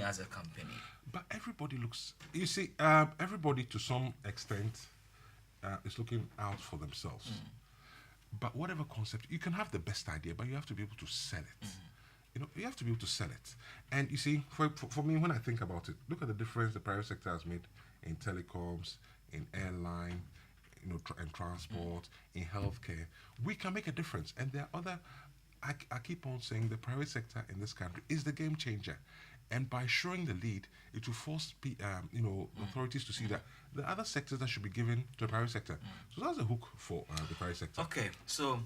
as a company. But everybody looks, you see, everybody to some extent is looking out for themselves. But whatever concept, you can have the best idea, but you have to be able to sell it. You know, you have to be able to sell it. And you see, for me, when I think about it, look at the difference the private sector has made in telecoms, in airline, and transport, in healthcare. We can make a difference. And there are other, I keep on saying the private sector in this country is the game changer. And by showing the lead, it will force authorities to see that the other sectors that should be given to the private sector. So that's the hook for the private sector. Okay, so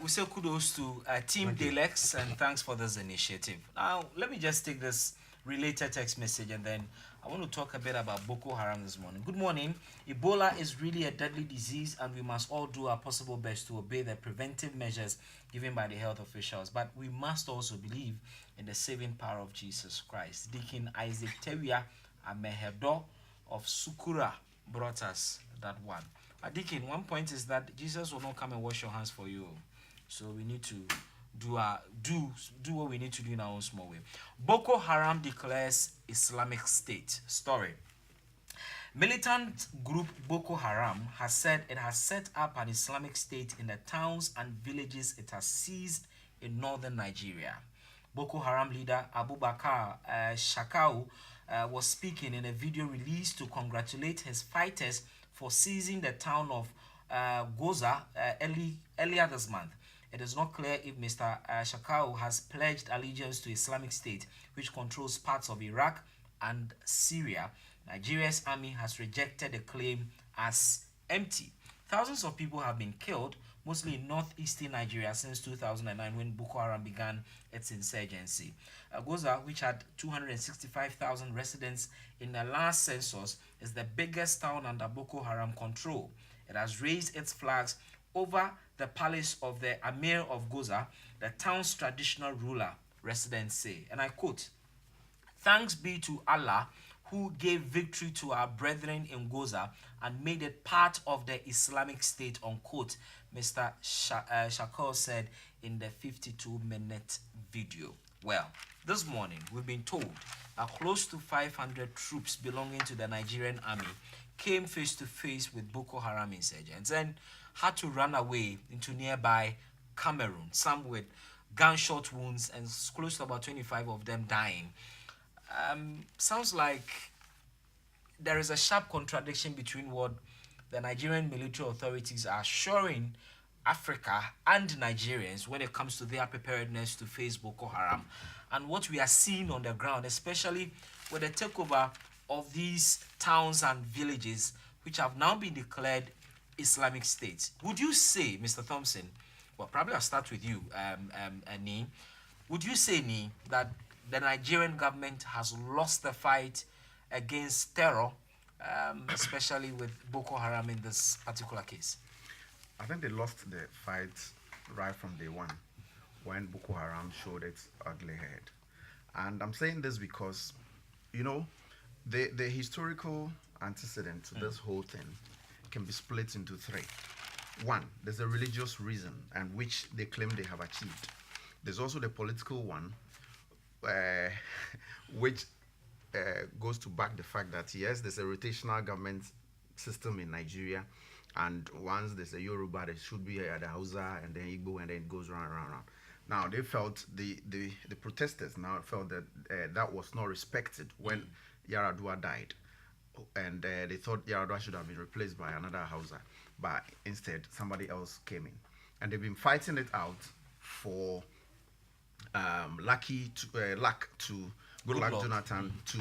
we say kudos to Team Thank you. Dalex and thanks for this initiative. Now, let me just take this related text message and then I want to talk a bit about Boko Haram this morning. Good morning. Ebola is really a deadly disease and we must all do our possible best to obey the preventive measures given by the health officials. But we must also believe in the saving power of Jesus Christ. Deacon Isaac Tewia Amehedo of Sukura brought us that one. Deacon, one point is that Jesus will not come and wash your hands for you. So we need to do what we need to do in our own small way. Boko Haram declares Islamic State. Story. Militant group Boko Haram has said it has set up an Islamic State in the towns and villages it has seized in northern Nigeria. Boko Haram leader Abubakar Shakau was speaking in a video released to congratulate his fighters for seizing the town of Goza earlier this month. It is not clear if Mr. Shakau has pledged allegiance to Islamic State, which controls parts of Iraq and Syria. Nigeria's army has rejected the claim as empty. Thousands of people have been killed, mostly in northeastern Nigeria, since 2009 when Boko Haram began its insurgency. Goza, which had 265,000 residents in the last census, is the biggest town under Boko Haram control. It has raised its flags over the palace of the Amir of Goza, the town's traditional ruler, residents say. And I quote, "Thanks be to Allah who gave victory to our brethren in Goza and made it part of the Islamic State," unquote, Mr. Shakal said in the 52-minute video. Well, this morning we've been told that close to 500 troops belonging to the Nigerian army came face to face with Boko Haram insurgents and had to run away into nearby Cameroon, some with gunshot wounds and close to about 25 of them dying. Sounds like there is a sharp contradiction between what the Nigerian military authorities are assuring Africa and Nigerians when it comes to their preparedness to face Boko Haram and what we are seeing on the ground, especially with the takeover of these towns and villages which have now been declared Islamic states. Would you say, Mr. Thompson, well, probably I'll start with you, Nee, would you say, Nee, that the Nigerian government has lost the fight against terror, especially with Boko Haram in this particular case? I think they lost the fight right from day one when Boko Haram showed its ugly head. And I'm saying this because, the historical antecedent to this whole thing can be split into three. One, there's a religious reason and which they claim they have achieved. There's also the political one, which goes to back the fact that yes, there's a rotational government system in Nigeria, and once there's a Yoruba, there should be the Hausa and then Igbo, and then it goes round. Now they felt the protesters now felt that that was not respected when Yaradua died, and they thought Yaradua should have been replaced by another Hausa, but instead somebody else came in, and they've been fighting it out for Good Luck Jonathan to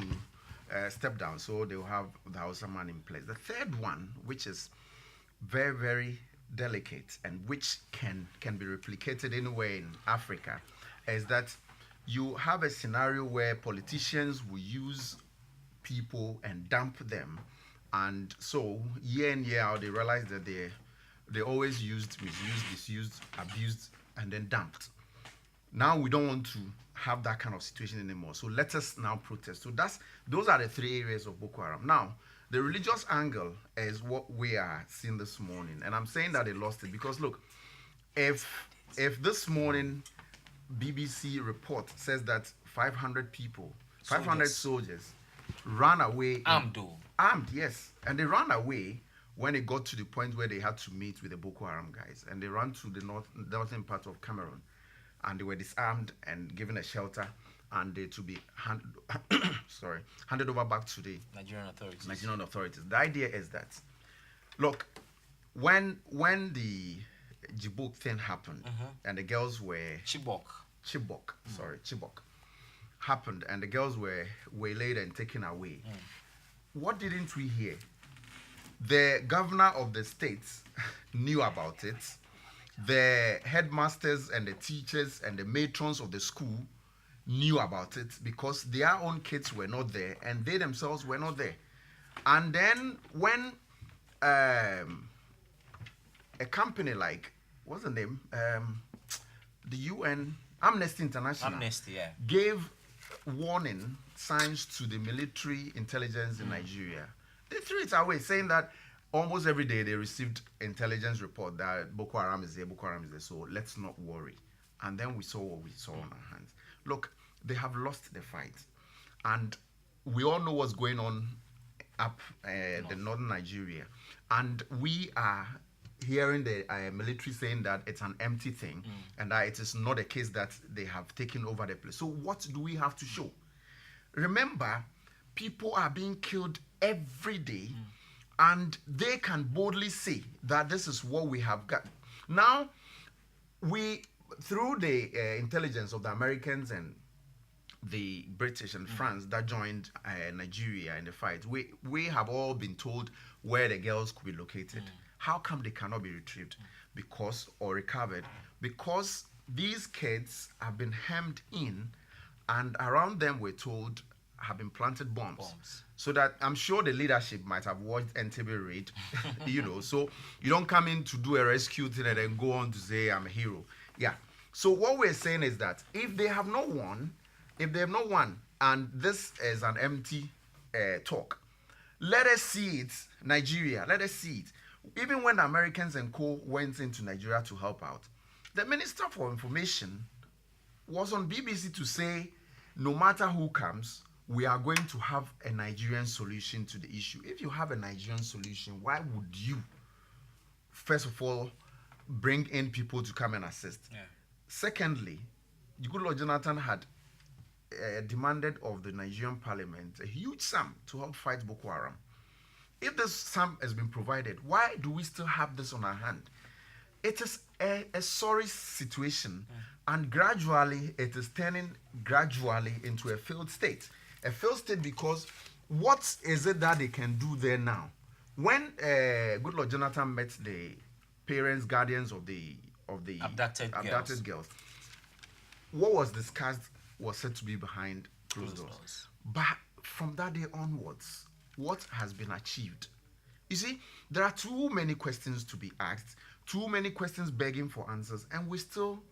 step down, so they'll have the Hausa man in place. The third one, which is very, very delicate and which can be replicated anywhere in Africa, is that you have a scenario where politicians will use people and dump them, and so year in year out they realize that they always used, misused, disused, abused, and then dumped. Now we don't want to have that kind of situation anymore, so let us now protest. So those are the three areas of Boko Haram. Now the religious angle is what we are seeing this morning, and I'm saying that they lost it because look, if this morning BBC report says that 500 people 500 soldiers ran away. Armed, yes. And they ran away when it got to the point where they had to meet with the Boko Haram guys. And they ran to the northern part of Cameroon. And they were disarmed and given a shelter. And they to be handed over back to the Nigerian authorities. The idea is that, look, when the Djibouti thing happened and the girls were Chibok happened and the girls were waylaid and taken away. What didn't we hear? The governor of the states knew about it. The headmasters and the teachers and the matrons of the school knew about it because their own kids were not there and they themselves were not there. And then when a company like, what's the name? The UN, Amnesty International, gave warning signs to the military intelligence in Nigeria. They threw it away, saying that almost every day they received intelligence report that Boko Haram is there, so let's not worry. And then we saw what we saw on our hands. Look, they have lost the fight. And we all know what's going on up the northern Nigeria. And we are hearing the military saying that it's an empty thing and that it is not a case that they have taken over the place. So what do we have to show? Remember, people are being killed every day and they can boldly say that this is what we have got. Now, we, through the intelligence of the Americans and the British and France that joined Nigeria in the fight, we have all been told where the girls could be located. How come they cannot be retrieved? Or recovered? Because these kids have been hemmed in and around them, we're told, have been planted bombs. So that I'm sure the leadership might have watched NTB raid, so you don't come in to do a rescue thing and then go on to say I'm a hero. Yeah. So what we're saying is that if they have not won, and this is an empty talk, let us see it, Nigeria, let us see it. Even when the Americans and co went into Nigeria to help out, the Minister for Information was on BBC to say, no matter who comes, we are going to have a Nigerian solution to the issue. If you have a Nigerian solution, why would you, first of all, bring in people to come and assist? Secondly, Goodluck Jonathan had demanded of the Nigerian parliament a huge sum to help fight Boko Haram. If this sum has been provided, why do we still have this on our hand? It is a sorry situation, and gradually it is turning into a failed state. A failed state because what is it that they can do there now? When Goodluck Jonathan met the parents, guardians of the abducted girls, what was discussed was said to be behind closed doors. But from that day onwards, what has been achieved? You see, there are too many questions to be asked, too many questions begging for answers, and we're still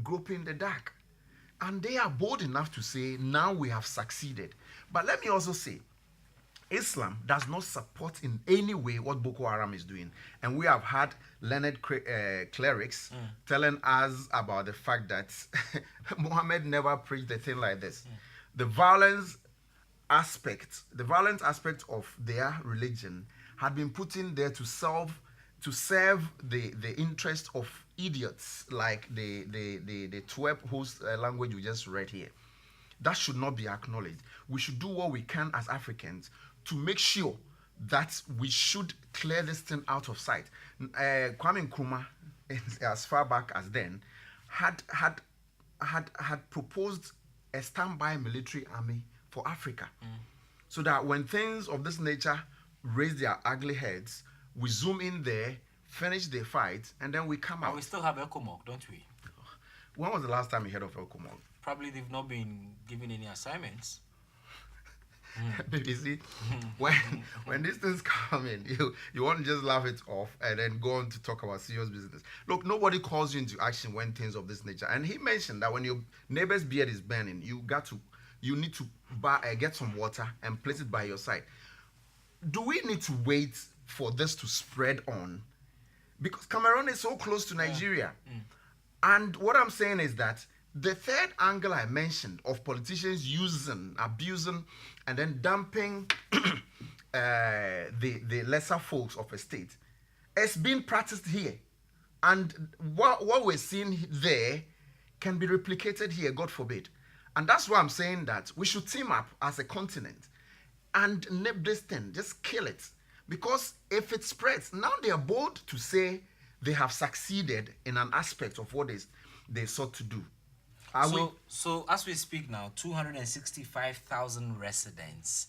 groping in the dark. And they are bold enough to say, now we have succeeded. But let me also say, Islam does not support in any way what Boko Haram is doing. And we have had learned clerics telling us about the fact that Muhammad never preached a thing like this. The violent aspect of their religion had been put in there to serve the interest of idiots like the Twerp whose language we just read here. That should not be acknowledged. We should do what we can as Africans to make sure that we should clear this thing out of sight. Kwame Nkrumah, as far back as then, had proposed a standby military army for Africa, so that when things of this nature raise their ugly heads, we zoom in there, finish the fight, and then we come out. We still have ECOMOG, don't we? When was the last time you heard of ECOMOG? Probably they've not been given any assignments. You see, when these things come in, you want to just laugh it off and then go on to talk about serious business. Look, nobody calls you into action when things of this nature. And he mentioned that when your neighbor's beard is burning, you need to get some water and place it by your side. Do we need to wait for this to spread on? Because Cameroon is so close to Nigeria. And what I'm saying is that The third angle I mentioned of politicians using, abusing, and then dumping the lesser folks of a state is being practiced here. And what we're seeing there can be replicated here, God forbid. And that's why I'm saying that we should team up as a continent and nip this thing, just kill it. Because if it spreads, now they are bold to say they have succeeded in an aspect of what they sought to do. So as we speak now, 265,000 residents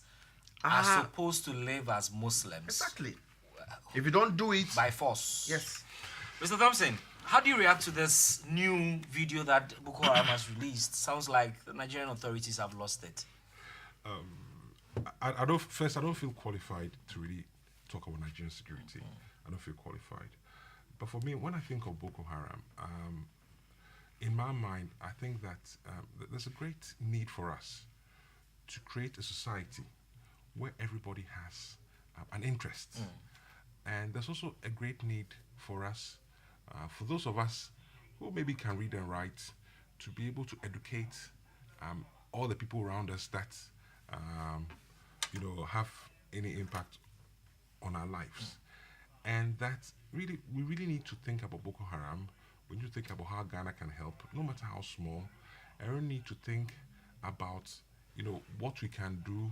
are supposed to live as Muslims. Exactly. If you don't do it by force. Yes. Mr. Thompson, how do you react to this new video that Boko Haram has released? Sounds like the Nigerian authorities have lost it. I don't feel qualified to really talk about Nigerian security. I don't feel qualified. But for me, when I think of Boko Haram, in my mind, I think that there's a great need for us to create a society where everybody has an interest. And there's also a great need for us, for those of us who maybe can read and write, to be able to educate all the people around us that have any impact on our lives. And that really, we really need to think about Boko Haram. We need to think about how Ghana can help, no matter how small. And we need to think about, what we can do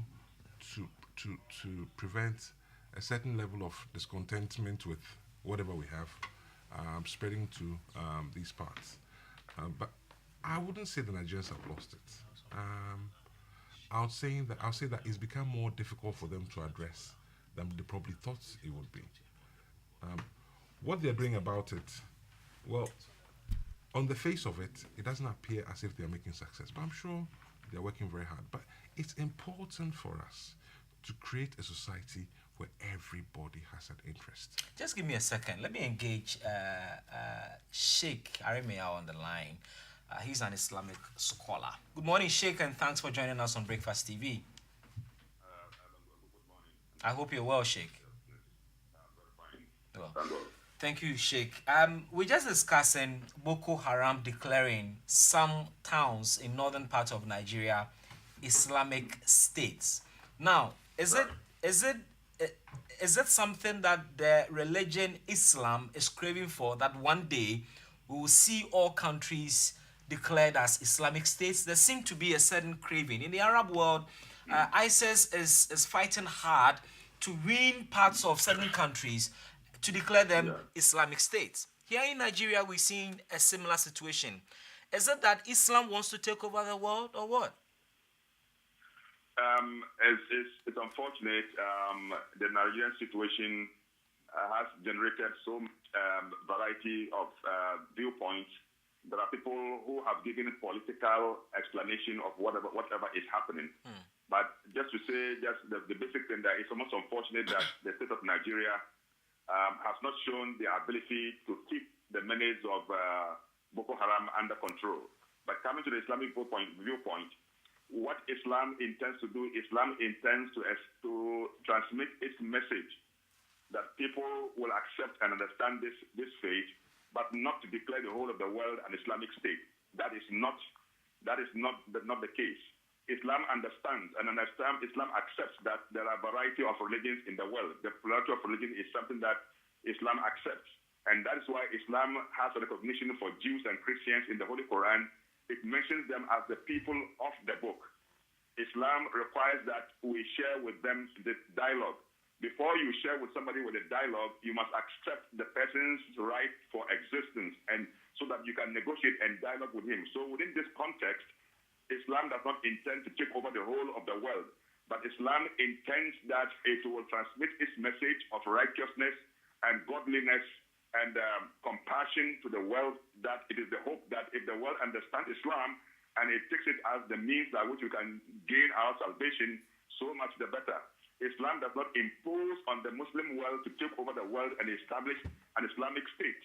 to prevent a certain level of discontentment with whatever we have spreading to these parts. But I wouldn't say the Nigerians have lost it. I'll say that it's become more difficult for them to address than they probably thought it would be. What they're doing about it, well, on the face of it, it doesn't appear as if they're making success, but I'm sure they're working very hard. But it's important for us to create a society where everybody has an interest. Just give me a second. Let me engage Sheikh Arimea on the line. He's an Islamic scholar. Good morning, Sheikh, and thanks for joining us on Breakfast TV. Good morning. I hope you're well, Sheikh. Well, thank you, Sheikh. We're just discussing Boko Haram declaring some towns in northern part of Nigeria Islamic states. Now, is it something that the religion Islam is craving for, that one day we will see all countries declared as Islamic states? There seems to be a certain craving. In the Arab world, ISIS is fighting hard to win parts of certain countries to declare them Islamic states. Here in Nigeria, we're seeing a similar situation. Is it that Islam wants to take over the world, or what? It's unfortunate. The Nigerian situation has generated so variety of viewpoints. There are people who have given political explanation of whatever is happening. But just to say, the basic thing that it's almost unfortunate that the state of Nigeria has not shown the ability to keep the menace of Boko Haram under control. But coming to the Islamic viewpoint, what Islam intends to do, Islam intends to transmit its message that people will accept and understand this faith, but not to declare the whole of the world an Islamic state. That is not the case. Islam understands, and Islam accepts that there are a variety of religions in the world. The plurality of religion is something that Islam accepts. And that is why Islam has a recognition for Jews and Christians in the Holy Quran. It mentions them as the people of the book. Islam requires that we share with them the dialogue. Before you share with somebody with a dialogue, you must accept the person's right for existence, and so that you can negotiate and dialogue with him. So within this context, Islam does not intend to take over the whole of the world, but Islam intends that it will transmit its message of righteousness and godliness and compassion to the world, that it is the hope that if the world understands Islam and it takes it as the means by which we can gain our salvation, so much the better. Islam does not impose on the Muslim world to take over the world and establish an Islamic state.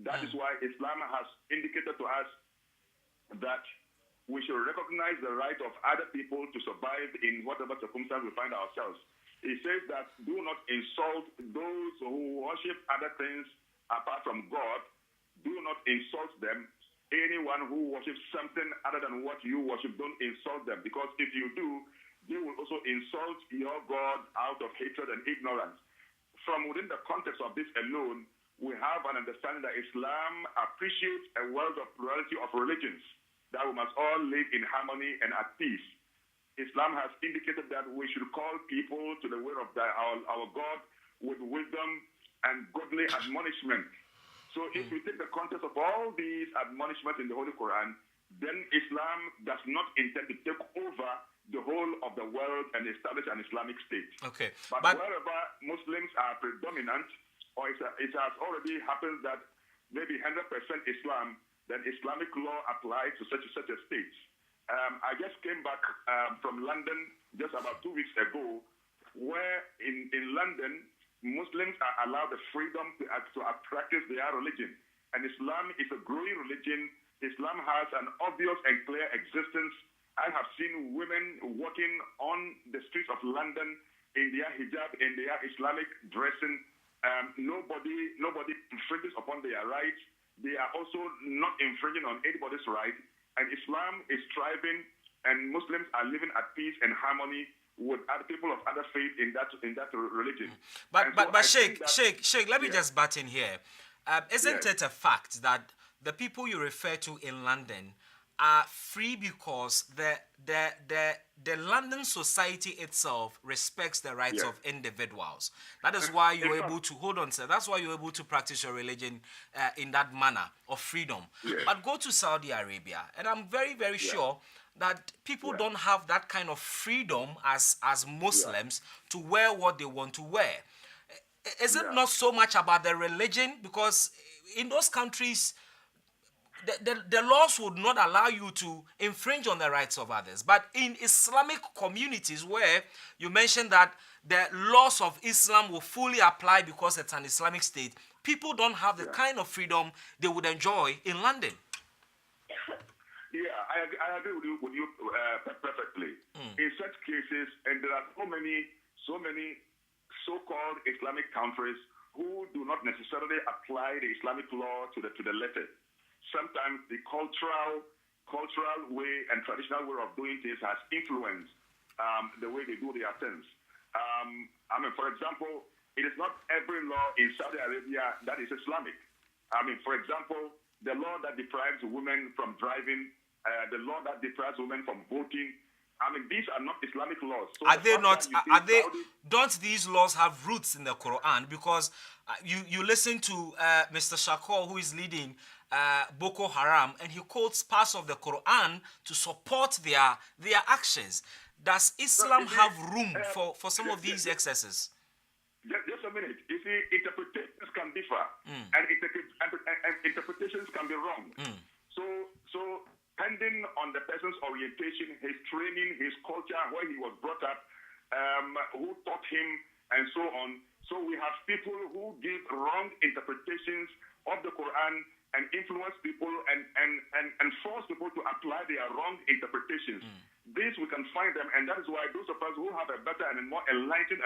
That is why Islam has indicated to us that we should recognize the right of other people to survive in whatever circumstance we find ourselves. He says that do not insult those who worship other things apart from God. Do not insult them. anyone who worships something other than what you worship, don't insult them, because if you do, they will also insult your God out of hatred and ignorance. From within the context of this alone, we have an understanding that Islam appreciates a world of plurality of religions, that we must all live in harmony and at peace. Islam has indicated that we should call people to the way of our God with wisdom and godly admonishment. So if we take the context of all these admonishments in the Holy Quran, then Islam does not intend to take over the whole of the world and establish an Islamic state. Okay. But wherever Muslims are predominant, or it has already happened that maybe 100% Islam, then Islamic law applies to such a state. I just came back from London just about 2 weeks ago, where in London, Muslims are allowed the freedom to practice their religion. And Islam is a growing religion. Islam has an obvious and clear existence. I have seen women walking on the streets of London in their hijab, in their Islamic dressing. Nobody infringes upon their rights. They are also not infringing on anybody's right. And Islam is thriving, and Muslims are living at peace and harmony with other people of other faith in that religion. But Sheikh, let me just butt in here. Isn't it a fact that the people you refer to in London are free because the London society itself respects the rights of individuals? That is why you're able to hold on, sir. That's why you're able to practice your religion in that manner of freedom. But go to Saudi Arabia, and I'm very, very sure that people don't have that kind of freedom as Muslims to wear what they want to wear. Is it not so much about the religion? Because in those countries, the laws would not allow you to infringe on the rights of others. But in Islamic communities, where you mentioned that the laws of Islam will fully apply because it's an Islamic state, people don't have the kind of freedom they would enjoy in London. Yeah, I agree with you perfectly. In such cases, and there are so many so-called Islamic countries who do not necessarily apply the Islamic law to the letter. Sometimes the cultural way and traditional way of doing things has influenced the way they do their things. For example, it is not every law in Saudi Arabia that is Islamic. For example, the law that deprives women from driving, the law that deprives women from voting, these are not Islamic laws. So are they not? Don't these laws have roots in the Quran? Because you listen to Mr. Shakor, who is leading Boko Haram, and he quotes parts of the Quran to support their actions. Does Islam have room for some of these excesses? Just a minute. You see, interpretations can differ, and interpretations can be wrong. So depending on the person's orientation, his training, his culture, where he was brought up, who taught him, and so on. So we have people who give wrong interpretations of the Quran and influence people and force people to apply their wrong interpretations. This we can find them, and that is why those of us who have a better and more enlightened